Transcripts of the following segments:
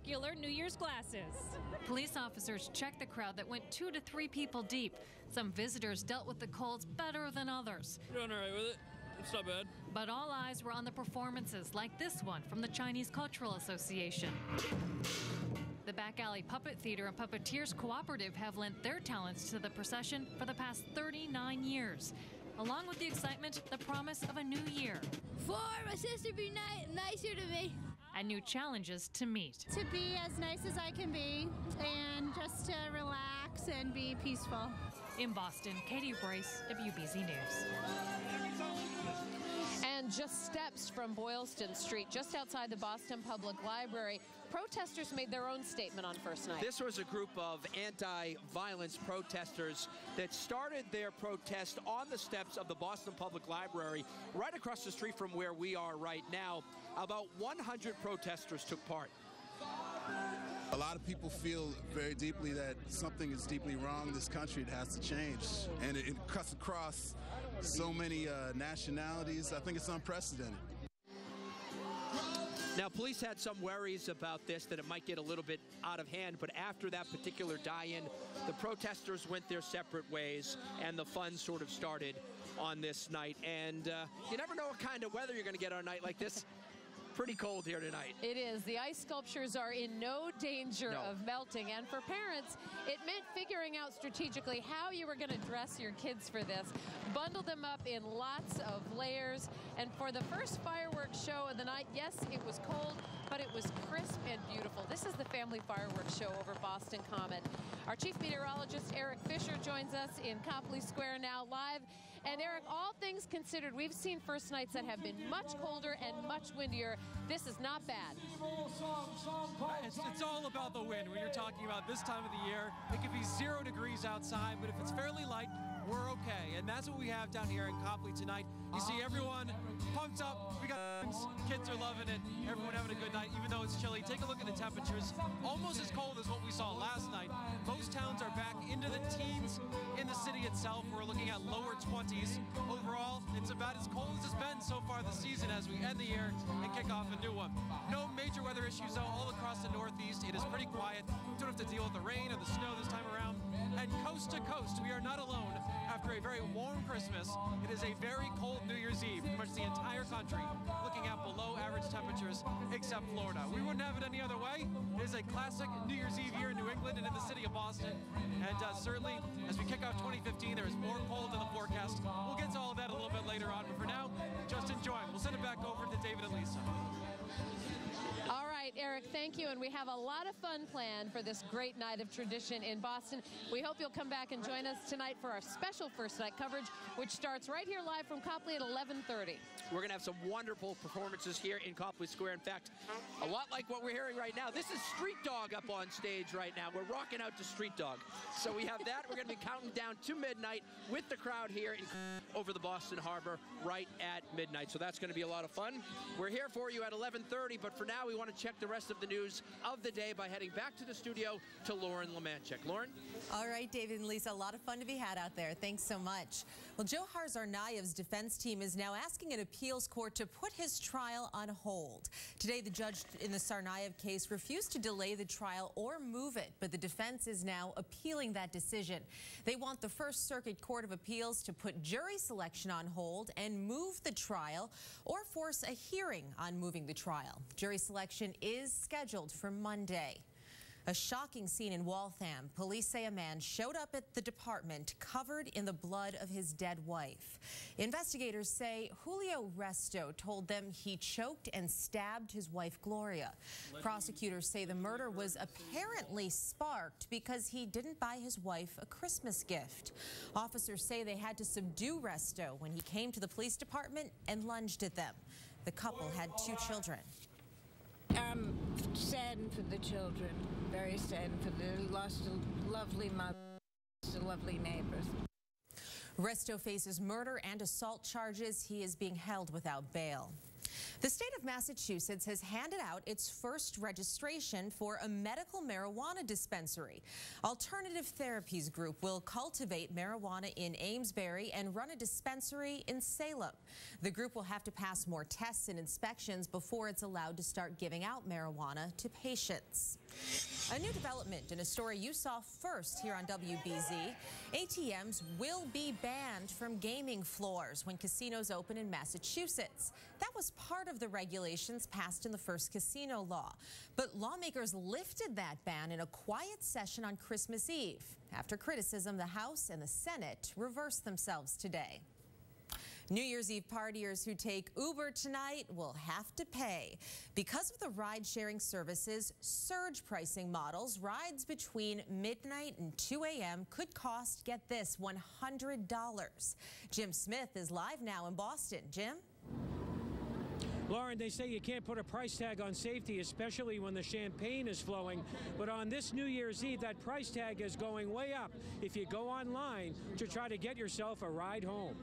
spectacular New Year's glasses. Police officers checked the crowd that went 2 to 3 people deep. Some visitors dealt with the colds better than others. You're doing all right with it? It's not bad. But all eyes were on the performances like this one from the Chinese Cultural Association. The Back Alley Puppet Theater and Puppeteers Cooperative have lent their talents to the procession for the past 39 years. Along with the excitement, the promise of a new year. For my sister be nicer to me. And new challenges to meet. To be as nice as I can be and just to relax and be peaceful. In Boston, Katie Brace, WBZ News. And just steps from Boylston Street, just outside the Boston Public Library, protesters made their own statement on first night. This was a group of anti-violence protesters that started their protest on the steps of the Boston Public Library, right across the street from where we are right now. About 100 protesters took part. A lot of people feel very deeply that something is deeply wrong in this country. It has to change. And it cuts across so many nationalities. I think it's unprecedented. Now, police had some worries about this, that it might get a little bit out of hand, but after that particular die-in, the protesters went their separate ways, and the fun sort of started on this night. And you never know what kind of weather you're going to get on a night like this. Pretty cold here tonight. It is. The ice sculptures are in no danger of melting. And for parents, it meant figuring out strategically how you were going to dress your kids for this. Bundle them up in lots of layers. And for the first fireworks show of the night, yes, it was cold, but it was crisp and beautiful. This is the family fireworks show over Boston Common. Our chief meteorologist, Eric Fisher, joins us in Copley Square now live. And Eric, all things considered, we've seen first nights that have been much colder and much windier. This is not bad. It's all about the wind when you're talking about this time of the year. It could be 0 degrees outside, but if it's fairly light, we're okay. And that's what we have down here in Copley tonight. You see everyone pumped up. We got kids are loving it. Everyone having a good night, even though it's chilly. Take a look at the temperatures. Almost as cold as what we saw last night. Most towns are back into the teens. In the city itself, we're looking at lower 20s. Overall, it's about as cold as it's been so far this season as we end the year and kick off a new one. No major weather issues, though, all across the Northeast. It is pretty quiet. Don't have to deal with the rain or the snow this time around. And coast to coast, we are not alone. After a very warm Christmas, it is a very cold New Year's Eve. Pretty much the entire country looking at below average temperatures except Florida. We wouldn't have it any other way. It is a classic New Year's Eve here in New England and in the city of Boston. And certainly, as we kick off 2015, there is more cold in the forecast. We'll get to all of that a little bit later on, but for now, just enjoy. We'll send it back over to David and Lisa. All right, Eric, thank you. And we have a lot of fun planned for this great night of tradition in Boston. We hope you'll come back and join us tonight for our special first night coverage, which starts right here live from Copley at 11:30. We're going to have some wonderful performances here in Copley Square. In fact, a lot like what we're hearing right now. This is Street Dog up on stage right now. We're rocking out to Street Dog. So we have that. We're going to be counting down to midnight with the crowd here over the Boston Harbor right at midnight. So that's going to be a lot of fun. We're here for you at 11:30, but for now we want to check the rest of the news of the day by heading back to the studio to Lauren Lemanchik. Lauren? All right, David and Lisa, a lot of fun to be had out there. Thanks so much. Well, Johar Tsarnaev's defense team is now asking an appeals court to put his trial on hold. Today, the judge in the Tsarnaev case refused to delay the trial or move it, but the defense is now appealing that decision. They want the First Circuit Court of Appeals to put jury selection on hold and move the trial or force a hearing on moving the trial. Jury selection is scheduled for Monday. A shocking scene in Waltham. Police say a man showed up at the department covered in the blood of his dead wife. Investigators say Julio Resto told them he choked and stabbed his wife Gloria. Prosecutors say the murder was apparently sparked because he didn't buy his wife a Christmas gift. Officers say they had to subdue Resto when he came to the police department and lunged at them. The couple had 2 children. I'm saddened for the children, very saddened for the lost a lovely mother, lost lovely neighbors. Resto faces murder and assault charges. He is being held without bail. The state of Massachusetts has handed out its first registration for a medical marijuana dispensary. Alternative Therapies Group will cultivate marijuana in Amesbury and run a dispensary in Salem. The group will have to pass more tests and inspections before it's allowed to start giving out marijuana to patients. A new development in a story you saw first here on WBZ. ATMs will be banned from gaming floors when casinos open in Massachusetts. That was part of the regulations passed in the first casino law. But lawmakers lifted that ban in a quiet session on Christmas Eve. After criticism, the House and the Senate reversed themselves today. New Year's Eve partiers who take Uber tonight will have to pay. Because of the ride-sharing services' surge pricing models, rides between midnight and 2 a.m. could cost, get this, $100. Jim Smith is live now in Boston. Jim? Lauren, they say you can't put a price tag on safety, especially when the champagne is flowing. But on this New Year's Eve, that price tag is going way up if you go online to try to get yourself a ride home.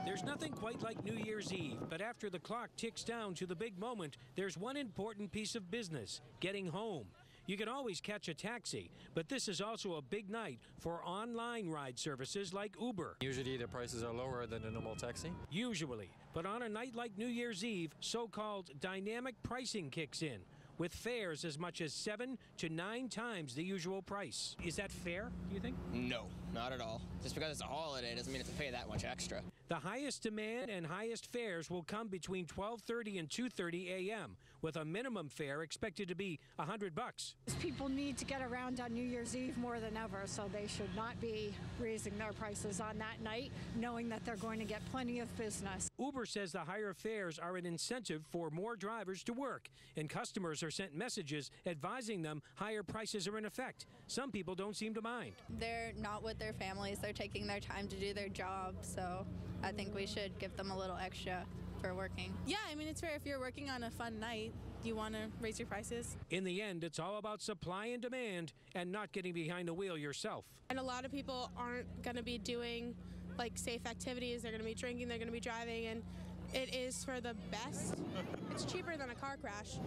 There's nothing quite like New Year's Eve, but after the clock ticks down to the big moment, there's one important piece of business: getting home. You can always catch a taxi, but this is also a big night for online ride services like Uber. Usually the prices are lower than a normal taxi. Usually, but on a night like New Year's Eve, so-called dynamic pricing kicks in, with fares as much as 7 to 9 times the usual price. Is that fair, do you think? No, not at all. Just because it's a holiday doesn't mean it's to pay that much extra. The highest demand and highest fares will come between 12:30 and 2:30 a.m., with a minimum fare expected to be $100. People need to get around on New Year's Eve more than ever, so they should not be raising their prices on that night, knowing that they're going to get plenty of business. Uber says the higher fares are an incentive for more drivers to work, and customers are sent messages advising them higher prices are in effect. Some people don't seem to mind. They're not with their families. They're taking their time to do their job, so I think we should give them a little extra for working. Yeah, I mean, it's fair. If you're working on a fun night, you want to raise your prices. In the end, it's all about supply and demand and not getting behind the wheel yourself. And a lot of people aren't going to be doing like safe activities. They're going to be drinking, they're going to be driving, and it is for the best. It's cheaper than a car crash.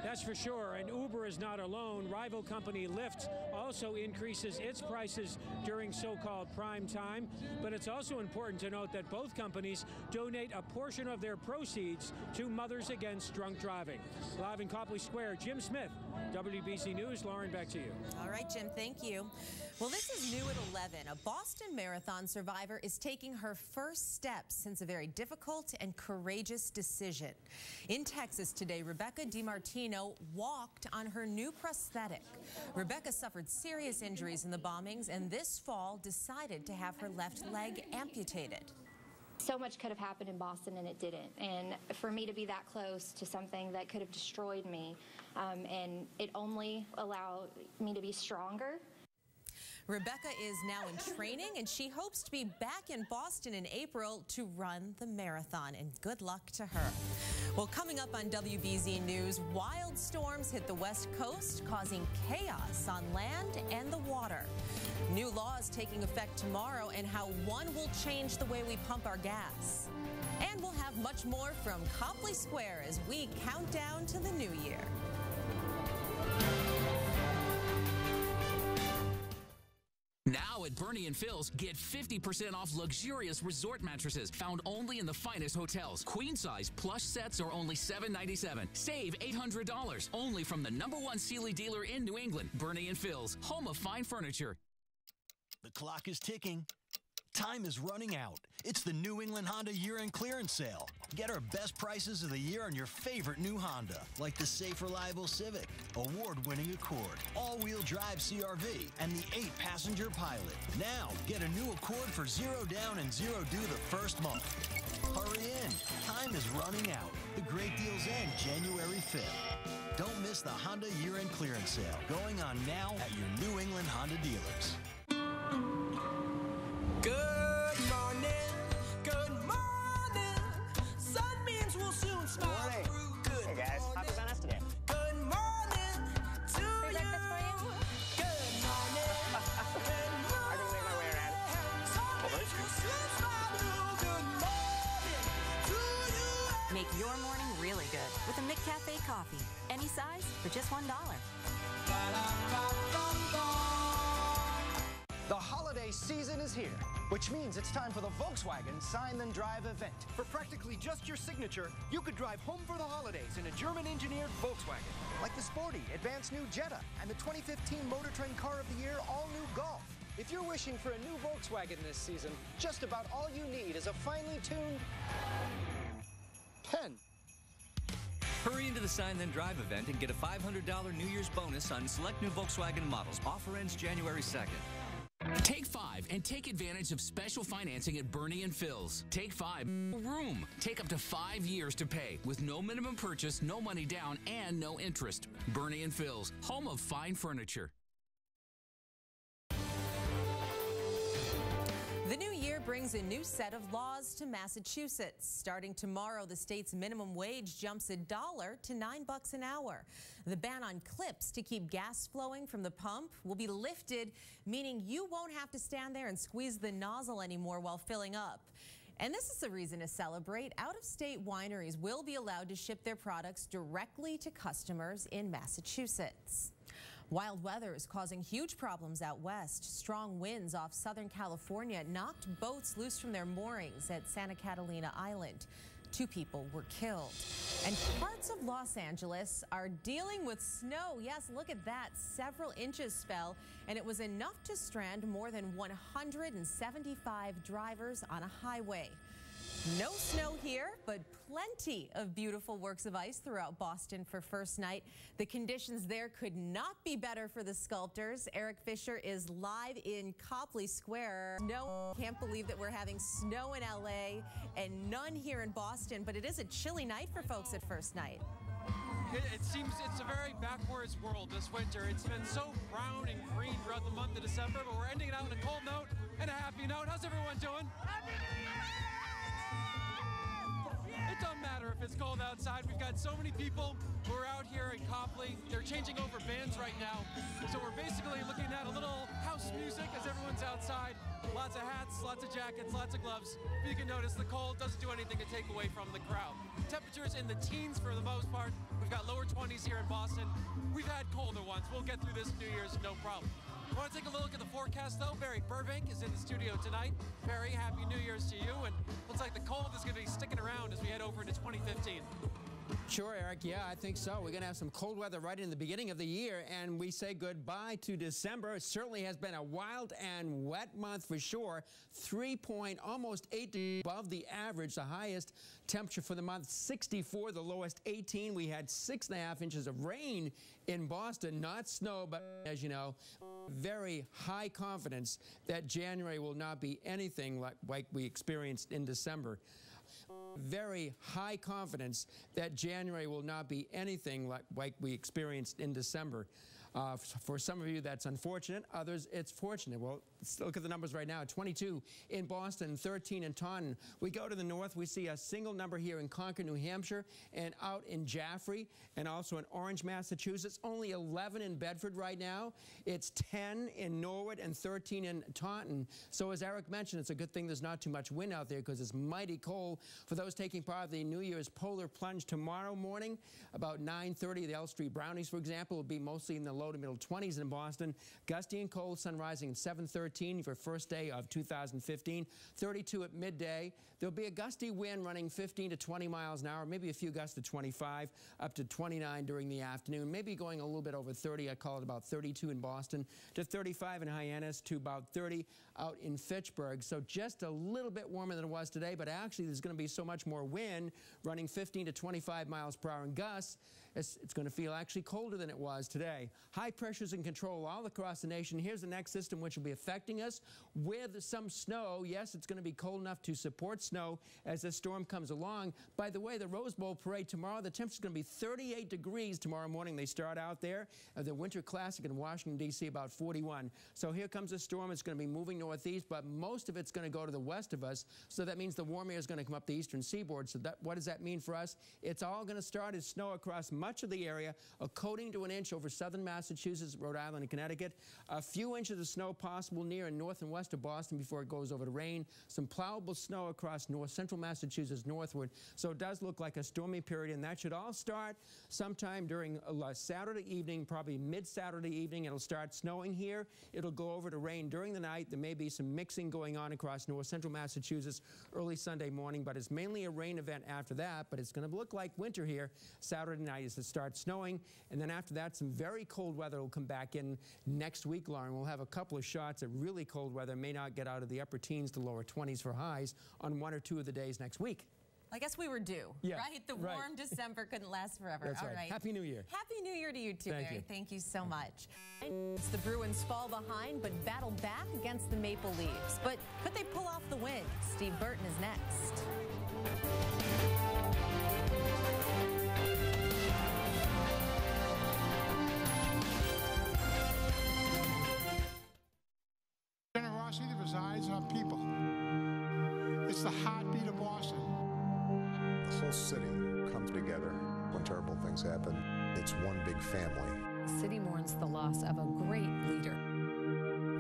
That's for sure, and Uber is not alone. Rival company Lyft also increases its prices during so-called prime time, but it's also important to note that both companies donate a portion of their proceeds to Mothers Against Drunk Driving. Live in Copley Square, Jim Smith, WBC News. Lauren, back to you. All right, Jim, thank you. Well, this is new at 11. A Boston Marathon survivor is taking her first steps since a very difficult and courageous decision. In Texas today, Rebecca DiMartino walked on her new prosthetic. Rebecca suffered serious injuries in the bombings and this fall decided to have her left leg amputated. So much could have happened in Boston and it didn't. And for me to be that close to something that could have destroyed me, and it only allowed me to be stronger. Rebecca is now in training, and she hopes to be back in Boston in April to run the marathon, and good luck to her. Well, coming up on WBZ News, wild storms hit the West Coast, causing chaos on land and the water. New laws taking effect tomorrow, and how one will change the way we pump our gas. And we'll have much more from Copley Square as we count down to the new year. Now at Bernie & Phil's, get 50% off luxurious resort mattresses found only in the finest hotels. Queen size plush sets are only $797. Save $800 only from the #1 Sealy dealer in New England. Bernie & Phil's, home of fine furniture. The clock is ticking. Time is running out. It's the New England Honda year-end clearance sale. Get our best prices of the year on your favorite new Honda, like the safe, reliable Civic, award-winning Accord, all-wheel drive CR-V, and the 8-passenger Pilot. Now, get a new Accord for 0 down and 0 due the first month. Hurry in. Time is running out. The great deals end January 5th. Don't miss the Honda year-end clearance sale, going on now at your New England Honda dealers. Good morning, good morning. Sunbeams will soon smile through. Good hey guys, morning. how was on us today? Good morning to you. Good morning. I can make my way around. Sunbeams will soon smile through. Good really good with a McCafe coffee. Any size for just $1. The holiday season is here, which means it's time for the Volkswagen Sign Then Drive event. For practically just your signature, you could drive home for the holidays in a German-engineered Volkswagen, like the sporty, advanced new Jetta and the 2015 Motor Trend Car of the Year all-new Golf. If you're wishing for a new Volkswagen this season, just about all you need is a finely tuned pen. Hurry into the Sign Then Drive event and get a $500 New Year's bonus on select new Volkswagen models. Offer ends January 2nd. Take 5 and take advantage of special financing at Bernie and Phil's. Take 5 room. Take up to 5 years to pay with no minimum purchase, no money down, and no interest. Bernie and Phil's, home of fine furniture. The new year brings a new set of laws to Massachusetts. Starting tomorrow, the state's minimum wage jumps $1 to $9 an hour. The ban on clips to keep gas flowing from the pump will be lifted, meaning you won't have to stand there and squeeze the nozzle anymore while filling up. And this is a reason to celebrate. Out-of-state wineries will be allowed to ship their products directly to customers in Massachusetts. Wild weather is causing huge problems out west. Strong winds off Southern California knocked boats loose from their moorings at Santa Catalina Island. 2 people were killed. And parts of Los Angeles are dealing with snow. Yes, look at that. Several inches fell, and it was enough to strand more than 175 drivers on a highway. No snow here, but plenty of beautiful works of ice throughout Boston for first night. The conditions there could not be better for the sculptors. Eric Fisher is live in Copley Square. No, can't believe that we're having snow in LA and none here in Boston, but it is a chilly night for folks at first night. It seems it's a very backwards world this winter. It's been so brown and green throughout the month of December, but we're ending it out on a cold note and a happy note. How's everyone doing? Happy New Year! It doesn't matter if it's cold outside. We've got so many people who are out here in Copley. They're changing over bands right now. So we're basically looking at a little house music as everyone's outside. Lots of hats, lots of jackets, lots of gloves. If you can notice, the cold doesn't do anything to take away from the crowd. Temperatures in the teens for the most part. We've got lower 20s here in Boston. We've had colder ones. We'll get through this New Year's, no problem. Want to take a look at the forecast, though? Barry Burbank is in the studio tonight. Barry, Happy New Year's to you. And looks like the cold is going to be sticking around as we head over into 2015. Sure, Eric. Yeah, I think so. We're going to have some cold weather right in the beginning of the year, and we say goodbye to December. It certainly has been a wild and wet month for sure. Almost 8 above the average. The highest temperature for the month, 64. The lowest, 18. We had 6.5 inches of rain in Boston. Not snow, but as you know, very high confidence that January will not be anything like we experienced in December. Very high confidence that January will not be anything like we experienced in December. For some of you, that's unfortunate. Others, it's fortunate. Well, let's look at the numbers right now. 22 in Boston, 13 in Taunton. We go to the north. We see a single number here in Concord, New Hampshire, and out in Jaffrey, and also in Orange, Massachusetts. Only 11 in Bedford right now. It's 10 in Norwood and 13 in Taunton. So as Eric mentioned, it's a good thing there's not too much wind out there because it's mighty cold. For those taking part of the New Year's polar plunge tomorrow morning, about 9:30, the L Street Brownies, for example, will be mostly in the low to middle 20s in Boston. Gusty and cold, sun rising at 7:13 for first day of 2015. 32 at midday. There'll be a gusty wind running 15 to 20 miles an hour, maybe a few gusts to 25, up to 29 during the afternoon, maybe going a little bit over 30. I call it about 32 in Boston, to 35 in Hyannis, to about 30 out in Fitchburg. So just a little bit warmer than it was today, but actually there's going to be so much more wind, running 15 to 25 miles per hour in gusts. It's going to feel actually colder than it was today. High pressures in control all across the nation. Here's the next system which will be affecting us with some snow. Yes, it's going to be cold enough to support snow as the storm comes along. By the way, the Rose Bowl parade tomorrow, the temperature is going to be 38 degrees tomorrow morning. They start out there. The Winter Classic in Washington, D.C., about 41. So here comes a storm. It's going to be moving northeast, but most of it's going to go to the west of us. So that means the warm air is going to come up the eastern seaboard. So what does that mean for us? It's all going to start as snow across much much of the area, a coating to an inch over southern Massachusetts, Rhode Island, and Connecticut. A few inches of snow possible near and north and west of Boston before it goes over to rain. Some plowable snow across north central Massachusetts northward. So it does look like a stormy period, and that should all start sometime during Saturday evening, probably mid-Saturday evening. It'll start snowing here. It'll go over to rain during the night. There may be some mixing going on across north central Massachusetts early Sunday morning, but it's mainly a rain event after that. But it's going to look like winter here Saturday night as it starts snowing, and then after that some very cold weather will come back in next week, Lauren. We'll have a couple of shots of really cold weather. May not get out of the upper teens to lower 20s for highs on 1 or 2 of the days next week. I guess we were due, right? The warm December couldn't last forever. That's All right. Happy New Year. Happy New Year to you too, Thank Barry. you. Thank you so much. The Bruins fall behind, but battle back against the Maple Leafs. But could they pull off the win? Steve Burton is next. Generosity resides on people. It's the heartbeat of Boston. The whole city comes together when terrible things happen. It's one big family. The city mourns the loss of a great leader.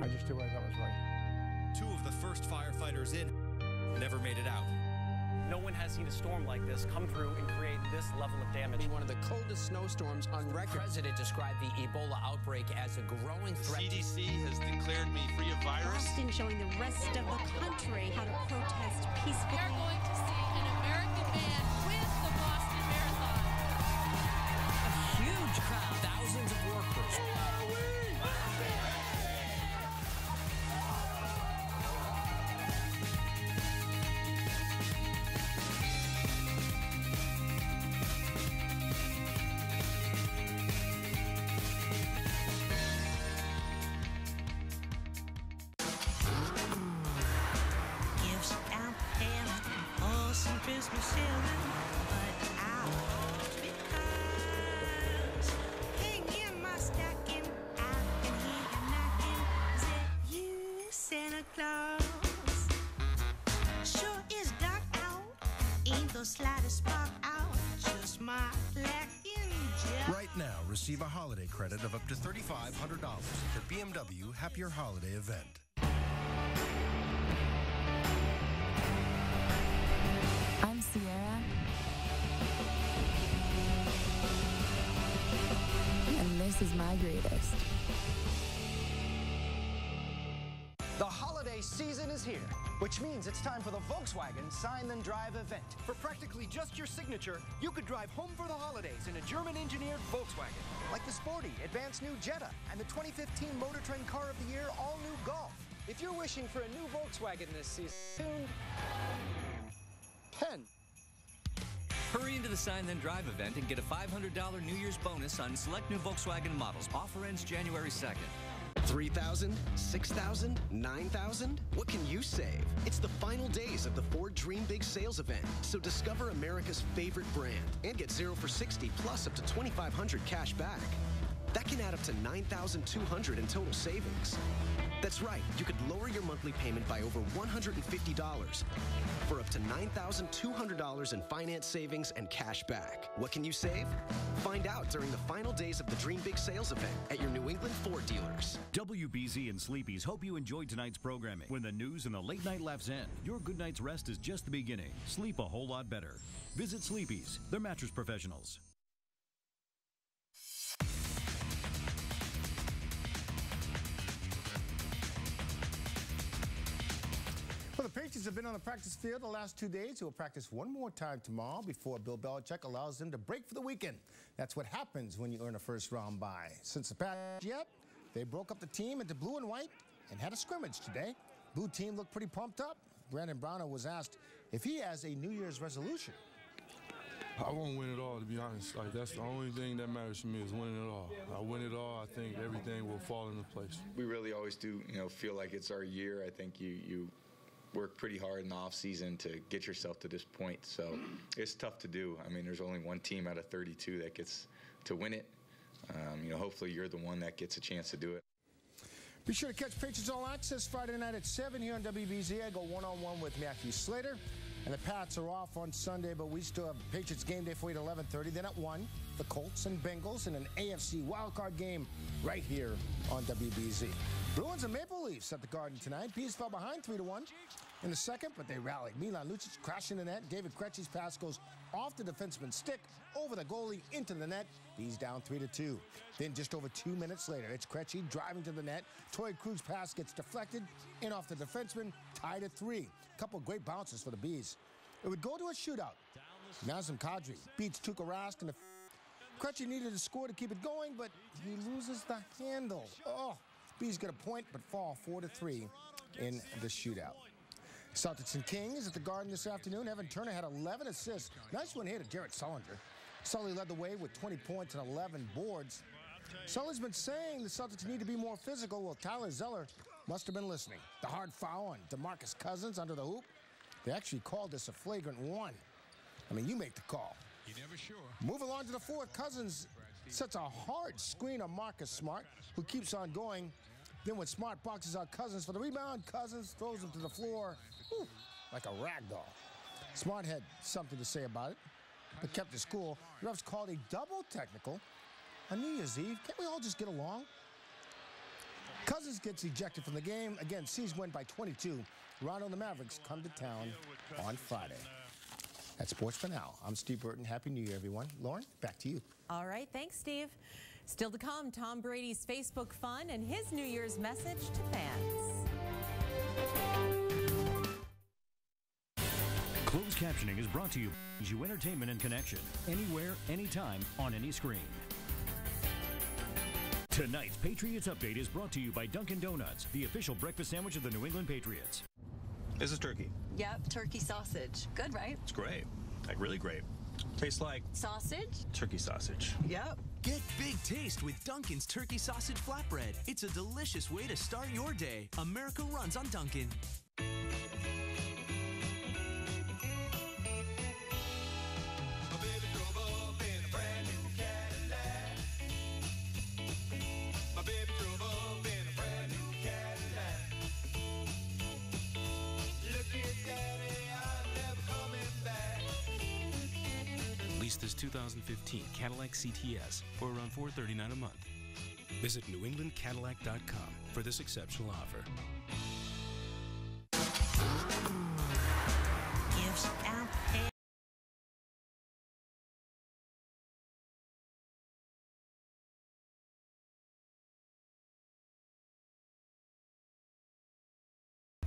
I just did what I thought was right. 2 of the first firefighters in never made it out. No one has seen a storm like this come through and create this level of damage. One of the coldest snowstorms on record. The president described the Ebola outbreak as a growing threat. The CDC has declared me free of virus. Boston showing the rest of the country how to protest peacefully. We are going to see an American man win the Boston Marathon. A huge crowd, thousands of workers. Christmas children, but out because hang in my stocking, I can hear you knocking. Is it you, Santa Claus? Sure is dark out, ain't the slightest spark out, just my lacking job. Right now, receive a holiday credit of up to $3,500 at the BMW Happier Holiday event. I'm Sierra, and this is my greatest. The holiday season is here, which means it's time for the Volkswagen Sign Then Drive event. For practically just your signature, you could drive home for the holidays in a German-engineered Volkswagen, like the sporty, advanced new Jetta and the 2015 Motor Trend Car of the Year all-new Golf. If you're wishing for a new Volkswagen this season, 10. Hurry into the Sign Then Drive event and get a $500 New Year's bonus on select new Volkswagen models. Offer ends January 2nd. 3,000, 6,000, 9,000? What can you save? It's the final days of the Ford Dream Big Sales event, so discover America's favorite brand and get 0 for 60 plus up to $2,500 cash back. That can add up to $9,200 in total savings. That's right, you could lower your monthly payment by over $150 for up to $9,200 in finance savings and cash back. What can you save? Find out during the final days of the Dream Big Sales event at your New England Ford dealers. WBZ and Sleepy's hope you enjoyed tonight's programming. When the news and the late night laughs end, your good night's rest is just the beginning. Sleep a whole lot better. Visit Sleepy's, their mattress professionals. Well, the Patriots have been on the practice field the last 2 days. They will practice one more time tomorrow before Bill Belichick allows them to break for the weekend. That's what happens when you earn a first-round bye. Since the past yet, they broke up the team into blue and white and had a scrimmage today. Blue team looked pretty pumped up. Brandon Browner was asked if he has a New Year's resolution. I won't win it all, to be honest. Like, that's the only thing that matters to me is winning it all. I win it all, I think everything will fall into place. We really always do, feel like it's our year. I think you work pretty hard in the off season to get yourself to this point. So it's tough to do. I mean, there's only one team out of 32 that gets to win it. Hopefully you're the one that gets a chance to do it. Be sure to catch Patriots All Access Friday night at 7 here on WBZ. I go one-on-one with Matthew Slater. And the Pats are off on Sunday, but we still have Patriots game day for you at 11:30. Then at 1, the Colts and Bengals in an AFC wildcard game right here on WBZ. Bruins and Maple Leafs at the Garden tonight. Bees fell behind 3-1 in the second, but they rallied. Milan Lucic crashing the net. David Krejci's pass goes off the defenseman's stick, over the goalie, into the net. Bees down 3-2. Then just over 2 minutes later, it's Krejci driving to the net. Torrey Krug's pass gets deflected in off the defenseman, tied at 3. A couple of great bounces for the Bees. It would go to a shootout. Nazem Kadri beats Tuukka Rask, and Krejci needed a score to keep it going, but he loses the handle. Oh, Bees get a point, but fall 4-3 in the shootout. Celtics and Kings at the Garden this afternoon. Evan Turner had 11 assists. Nice one here to Jared Sullinger. Sully led the way with 20 points and 11 boards. Sully's been saying the Celtics need to be more physical. Well, Tyler Zeller must have been listening. The hard foul on DeMarcus Cousins under the hoop. They actually called this a flagrant 1. I mean, you make the call. You're never sure. Move along to the fourth. Cousins sets a hard screen on Marcus Smart, who keeps on going. Then when Smart boxes out Cousins for the rebound, Cousins throws him to the floor like a rag doll. Smart had something to say about it, but kept his cool. The refs called a double technical on New Year's Eve. Can't we all just get along? Cousins gets ejected from the game. Again, C's win by 22. Toronto and the Mavericks come to town on Friday. That's sports for now. I'm Steve Burton. Happy New Year, everyone. Lauren, back to you. All right, thanks, Steve. Still to come, Tom Brady's Facebook fun and his New Year's message to fans. Closed captioning is brought to you by You Entertainment and Connection. Anywhere, anytime, on any screen. Tonight's Patriots Update is brought to you by Dunkin' Donuts, the official breakfast sandwich of the New England Patriots. This is turkey. Yep, turkey sausage. Good, right? It's great. Like, really great. Tastes like sausage? Turkey sausage. Yep. Get big taste with Dunkin's turkey sausage flatbread. It's a delicious way to start your day. America runs on Dunkin'. This 2015 Cadillac CTS for around $439 a month. Visit newenglandcadillac.com for this exceptional offer.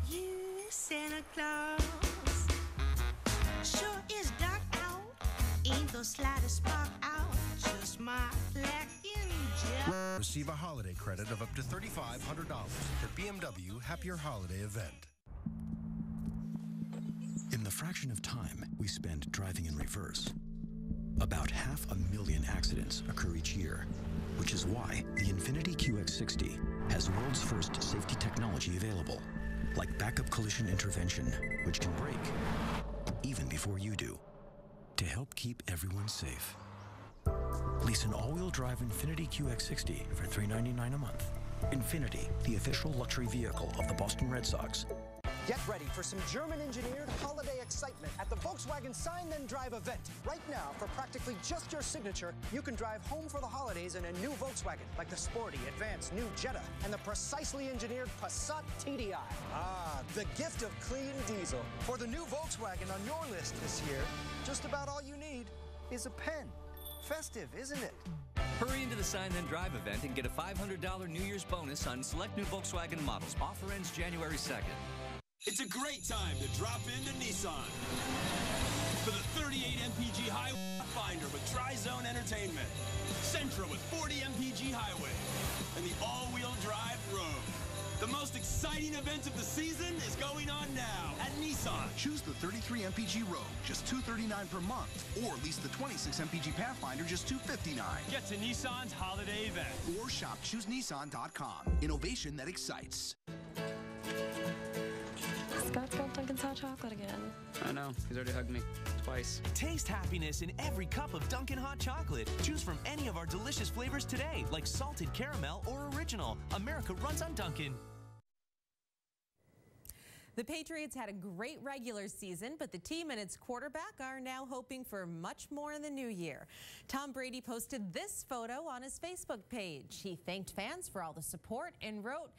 You, Santa Claus, sure is dark out. Ain't the slightest spark out, just my black engine. Receive a holiday credit of up to $3,500 at BMW Happier Holiday event. In the fraction of time we spend driving in reverse, about 500,000 accidents occur each year, which is why the Infiniti QX60 has the world's first safety technology available, like backup collision intervention, which can brake even before you do, to help keep everyone safe. Lease an all-wheel drive Infiniti QX60 for $399 a month. Infiniti, the official luxury vehicle of the Boston Red Sox. Get ready for some German-engineered holiday excitement at the Volkswagen Sign Then Drive event. Right now, for practically just your signature, you can drive home for the holidays in a new Volkswagen, like the sporty, advanced new Jetta and the precisely engineered Passat TDI. Ah, the gift of clean diesel. For the new Volkswagen on your list this year, just about all you need is a pen. Festive, isn't it? Hurry into the Sign Then Drive event and get a $500 New Year's bonus on select new Volkswagen models. Offer ends January 2nd. It's a great time to drop into Nissan for the 38 MPG Highway Finder with Tri-Zone Entertainment, Sentra with 40 MPG Highway, and the all-wheel drive Rogue. The most exciting event of the season is going on now at Nissan. Choose the 33 MPG Rogue, just $239 per month, or lease the 26 MPG Pathfinder, just $259. Get to Nissan's holiday event. Or shop ChooseNissan.com. Innovation that excites. Scott's got Dunkin's hot chocolate again. I know. He's already hugged me twice. Taste happiness in every cup of Dunkin' hot chocolate. Choose from any of our delicious flavors today, like salted caramel or original. America runs on Dunkin'. The Patriots had a great regular season, but the team and its quarterback are now hoping for much more in the new year. Tom Brady posted this photo on his Facebook page. He thanked fans for all the support and wrote,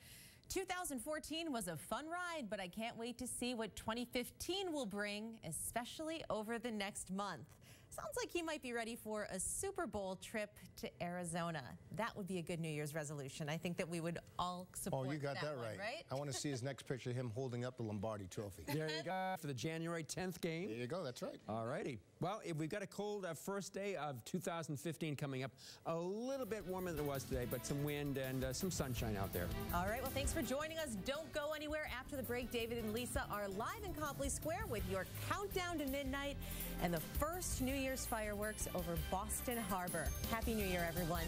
"2014 was a fun ride, but I can't wait to see what 2015 will bring, especially over the next month." Sounds like he might be ready for a Super Bowl trip to Arizona. That would be a good New Year's resolution. I think that we would all support that. Oh, you got that one, right. I want to see his next picture of him holding up the Lombardi Trophy. There you go, for the January 10th game. There you go, that's right. All righty. Well, if we've got a cold first day of 2015 coming up, a little bit warmer than it was today, but some wind and some sunshine out there. All right, well, thanks for joining us. Don't go anywhere. After the break, David and Lisa are live in Copley Square with your countdown to midnight and the first New Year's fireworks over Boston Harbor. Happy New Year, everyone.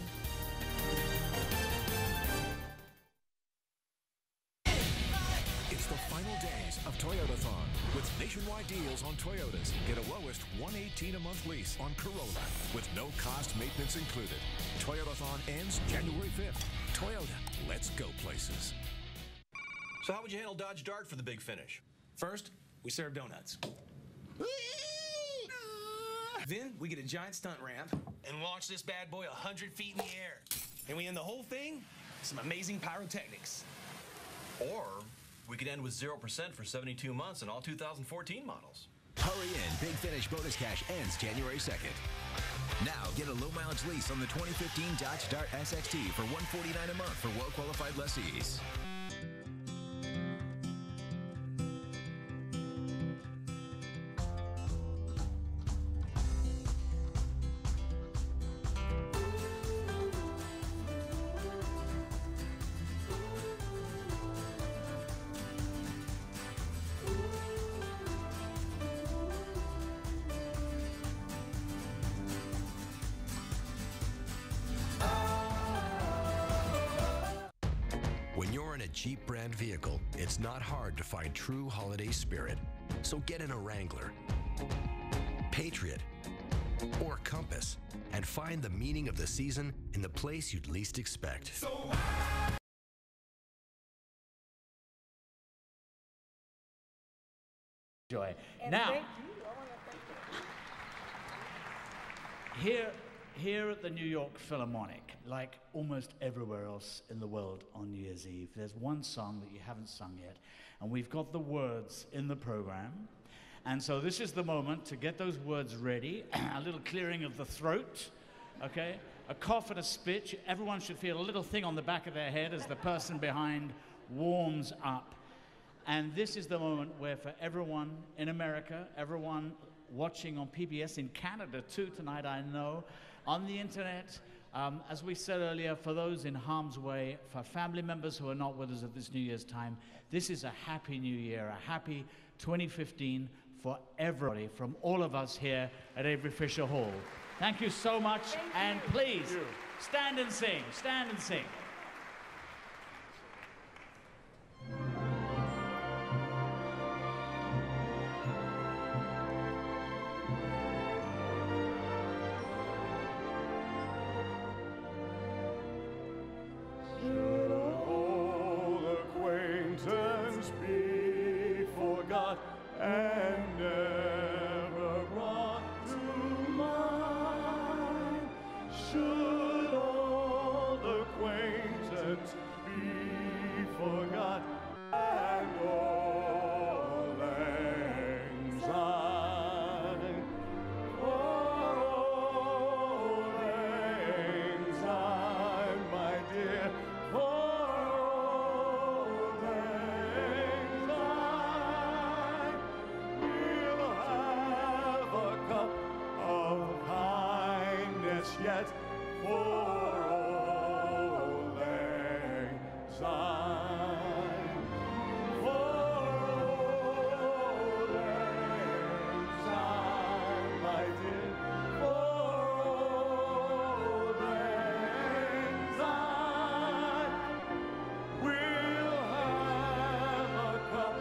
It's the final days of Toyotathon with nationwide deals on Toyotas. Get a lowest $118 a month lease on Corolla with no cost maintenance included. Toyotathon ends January 5th. Toyota, let's go places. So how would you handle Dodge Dart for the big finish? First, we serve donuts. Then we get a giant stunt ramp and launch this bad boy 100 feet in the air. And we end the whole thing with some amazing pyrotechnics. Or we could end with 0% for 72 months in all 2014 models. Hurry in. Big Finish bonus cash ends January 2nd. Now get a low mileage lease on the 2015 Dodge Dart SXT for $149 a month for well-qualified lessees. Jeep brand vehicle, it's not hard to find true holiday spirit. So get in a Wrangler, Patriot, or Compass and find the meaning of the season in the place you'd least expect. Joy. Now, here at the New York Philharmonic, like almost everywhere else in the world on New Year's Eve, there's one song that you haven't sung yet, and we've got the words in the program. And so this is the moment to get those words ready, a little clearing of the throat, okay? A cough and a spit. Everyone should feel a little thing on the back of their head as the person behind warms up. And this is the moment where for everyone in America, everyone watching on PBS in Canada too tonight, I know, on the internet, as we said earlier, for those in harm's way, for family members who are not with us at this New Year's time, this is a happy New Year, a happy 2015 for everybody, from all of us here at Avery Fisher Hall. Thank you so much, and please stand and sing, stand and sing. And never brought to mind, should old acquaintance be forgot, and all lang syne, for old lang syne, my dear, for old lang syne. We'll have a cup of kindness yet for old lang syne. For old lang syne, my dear, for old lang syne. We'll have a cup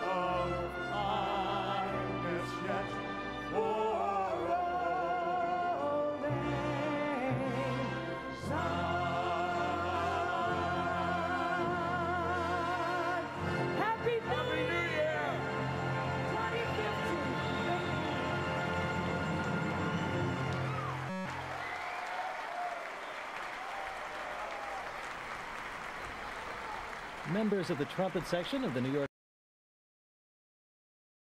of kindness yet for old lang syne. Members of the trumpet section of the New York